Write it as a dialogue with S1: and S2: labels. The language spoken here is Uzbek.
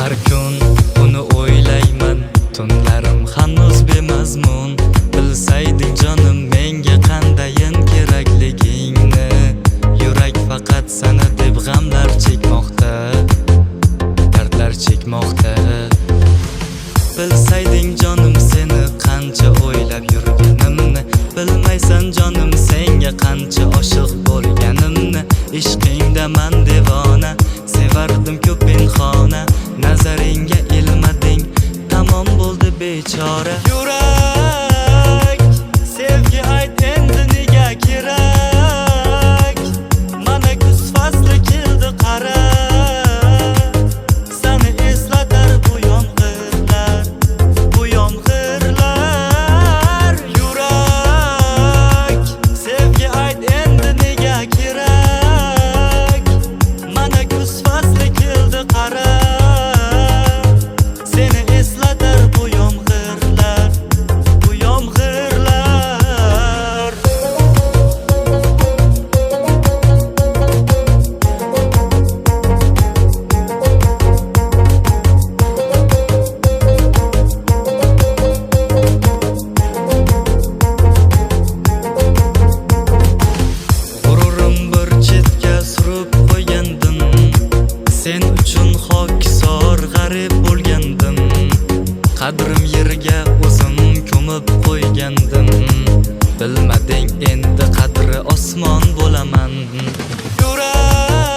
S1: Har kun uni o'ylayman, tunlarim hanuz bemazmun. Bilsayding jonim menga qandayin kerakligingni. Yurak faqat seni deb g'amlar chekmoqda, dardlar chekmoqda. Bilsayding jonim seni qancha o'ylab yurganimni. Bilmaysan jonim senga qancha oshiq bo'lganimni. Ishqingda man devona, sevardim ko'p pinhona. Nazaringga ilmading, tamom bo'ldi bechora. Yurak, sevgi ayt endi nega kerak? Mana kuz fasli keldi qara. Seni eslatar bu yomg'irlar, bu yomg'irlar. Yurak, sevgi ayt endi nega kerak? Mana kuz fasli keldi qara. Seni eslatar bu yomg'irlar, bu yomg'irlar. G'ururim bir chetga surib qo'ygandim. Sen uchun hokisor g'arib bo'lgandim. Qadrim yerga o'zim ko'mib qo'ygandim. Bilmading endi qadri osmon bo'laman. Yurak